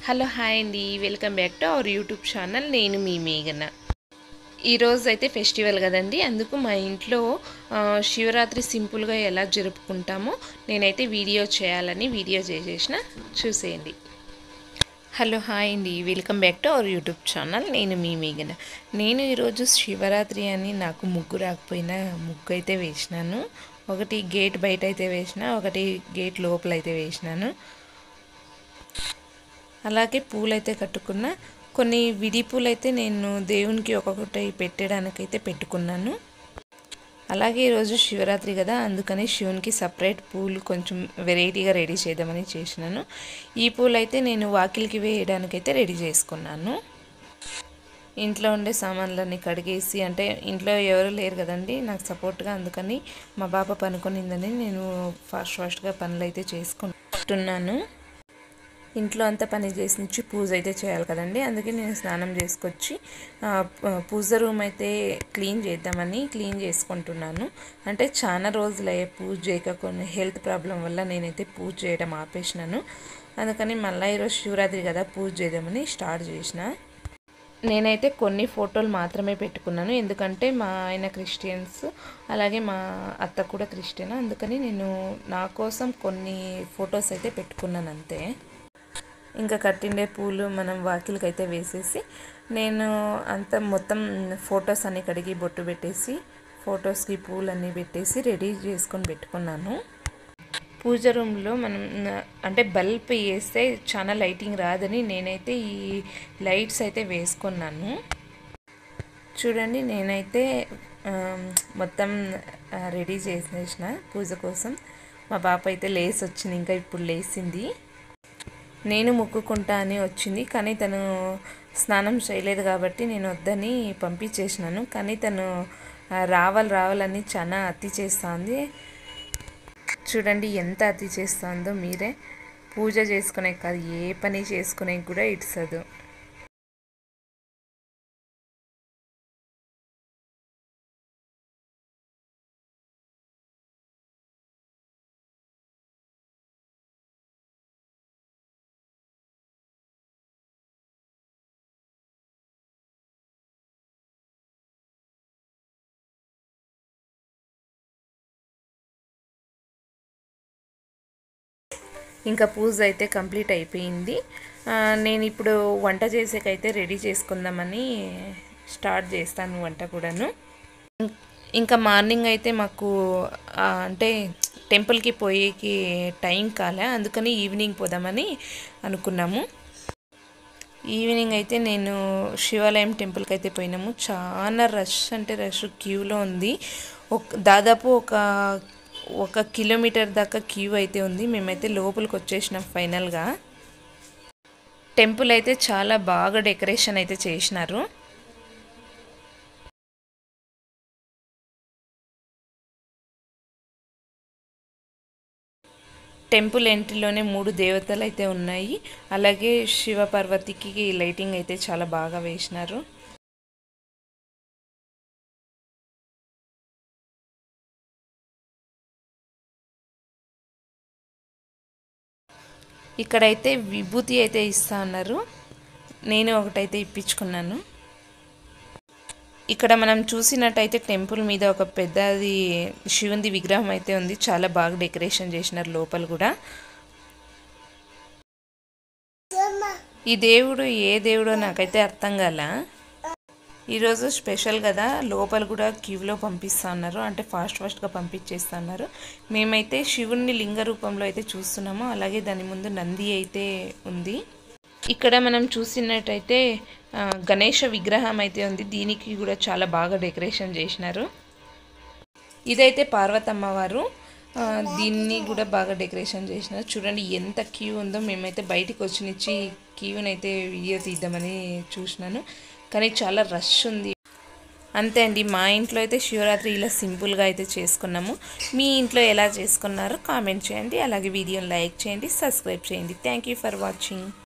Hello hi అండి, welcome back to our YouTube channel. నేను మీ మేఘన. ఈరోజు అయితే ఫెస్టివల్ కదండి, అందుకు మా ఇంట్లో శివరాత్రి సింపుల్గా ఎలా జరుపుకుంటామో నేనైతే వీడియో చేయాలని వీడియో చేసేసిన, చూసేయండి. హలో హాయ్ అండి, welcome back to our YouTube channel. నేను మీ మేఘన. నేను ఈరోజు శివరాత్రి అని నాకు ముగ్గు రాకపోయినా ముగ్గు అయితే వేసినాను. ఒకటి గేట్ బయట అయితే వేసిన, ఒకటి గేట్ లోపల అయితే వేసినాను. అలాగే పూలైతే కట్టుకున్న. కొన్ని విడి పూలైతే నేను దేవునికి ఒక్కొక్కటి పెట్టడానికైతే పెట్టుకున్నాను. అలాగే ఈరోజు శివరాత్రి కదా, అందుకని శివునికి సపరేట్ పూలు కొంచెం వెరైటీగా రెడీ చేద్దామని చేసినాను. ఈ పూలైతే నేను వాకిలికి వేయడానికైతే రెడీ చేసుకున్నాను. ఇంట్లో ఉండే సామాన్లన్నీ కడిగేసి, అంటే ఇంట్లో ఎవరు లేరు కదండి నాకు సపోర్ట్గా, అందుకని మా బాబా పనుకొనిందని నేను ఫాస్ట్గా పనులు అయితే చేసుకుంటున్నాను. ఇంట్లో అంతా పని చేసి పూజ అయితే చేయాలి కదండి, అందుకే నేను స్నానం చేసుకొచ్చి పూజ రూమ్ అయితే క్లీన్ చేద్దామని క్లీన్ చేసుకుంటున్నాను. అంటే చాలా రోజులు అయ్యే పూజ చేయక, కొన్ని హెల్త్ ప్రాబ్లం వల్ల నేనైతే పూజ చేయడం ఆపేసినాను. అందుకని మళ్ళీ ఈరోజు శివరాత్రి కదా పూజ చేద్దామని స్టార్ట్ చేసిన. నేనైతే కొన్ని ఫోటోలు మాత్రమే పెట్టుకున్నాను, ఎందుకంటే మా ఆయన క్రిస్టియన్స్, అలాగే మా అత్త కూడా క్రిస్టియన్, అందుకని నేను నా కోసం కొన్ని ఫొటోస్ అయితే పెట్టుకున్నాను అంతే. ఇంకా కట్టిండే పూలు మనం వాకిలికి అయితే వేసేసి, నేను అంతా మొత్తం ఫొటోస్ అన్నీ కడిగి బొట్టు పెట్టేసి ఫొటోస్కి పూలు అన్నీ పెట్టేసి రెడీ చేసుకొని పెట్టుకున్నాను. పూజ రూమ్లో మనం అంటే బల్బ్ వేస్తే చాలా లైటింగ్ రాదని నేనైతే ఈ లైట్స్ అయితే వేసుకున్నాను. చూడండి, నేనైతే మొత్తం రెడీ చేసేసిన పూజ కోసం. మా పాప అయితే లేసి వచ్చింది, ఇంకా ఇప్పుడు లేచింది. నేను మొక్కుకుంటా అని వచ్చింది, కానీ తను స్నానం చేయలేదు కాబట్టి నేను వద్దని పంపించేసినాను. కానీ తను రావాలని చాలా అతి చేస్తుంది. చూడండి ఎంత అతి చేస్తుందో మీరే. పూజ చేసుకునే కాదు, ఏ పని చేసుకునే కూడా ఇడ్సదు. ఇంకా పూజ అయితే కంప్లీట్ అయిపోయింది. నేను ఇప్పుడు వంట చేసేకైతే రెడీ చేసుకుందామని స్టార్ట్ చేస్తాను వంట కూడాను. ఇంకా మార్నింగ్ అయితే మాకు అంటే టెంపుల్కి పోయేకి టైం కాలే, అందుకని ఈవినింగ్ పోదామని అనుకున్నాము. ఈవినింగ్ అయితే నేను శివాలయం టెంపుల్కి అయితే పోయినాము. చాలా రష్ అంటే రష్, క్యూలో ఉంది. దాదాపు ఒక కిలోమీటర్ దాకా క్యూ అయితే ఉంది. మేమైతే లోపలికి వచ్చేసినాం ఫైనల్గా. టెంపుల్ అయితే చాలా బాగా డెకరేషన్ అయితే చేసినారు. టెంపుల్ ఎంట్రీలోనే 3 దేవతలు అయితే ఉన్నాయి. అలాగే శివ పార్వతికి లైటింగ్ అయితే చాలా బాగా వేసినారు. ఇక్కడైతే విభూతి అయితే ఇస్తా అన్నారు, నేను ఒకటైతే ఇప్పించుకున్నాను. ఇక్కడ మనం చూసినట్టయితే టెంపుల్ మీద ఒక పెద్దది శివుంది విగ్రహం అయితే ఉంది. చాలా బాగా డెకరేషన్ చేసినారు లోపల కూడా. ఈ దేవుడు ఏ దేవుడో నాకైతే అర్థం కాల. ఈరోజు స్పెషల్ కదా, లోపల కూడా క్యూలో పంపిస్తా అన్నారు, అంటే ఫాస్ట్గా పంపించేస్తా అన్నారు. మేమైతే శివుణ్ణి లింగ రూపంలో అయితే చూస్తున్నాము. అలాగే దాని ముందు నంది అయితే ఉంది. ఇక్కడ మనం చూసినట్టయితే గణేష విగ్రహం అయితే ఉంది, దీనికి కూడా చాలా బాగా డెకరేషన్ చేసినారు. ఇదైతే పార్వతమ్మ వారు, దీన్ని కూడా బాగా డెకరేషన్ చేసినారు. చూడండి ఎంత క్యూ ఉందో. మేమైతే బయటికి వచ్చినిచ్చి క్యూనైతే వీడియో తీద్దామని చూసినాను, కానీ చాలా రష్ ఉంది. అంతే అండి, మా ఇంట్లో అయితే శివరాత్రి ఇలా సింపుల్గా అయితే చేసుకున్నాము. మీ ఇంట్లో ఎలా చేసుకున్నారో కామెంట్ చేయండి. అలాగే వీడియోని లైక్ చేయండి, సబ్స్క్రైబ్ చేయండి. Thank you for watching.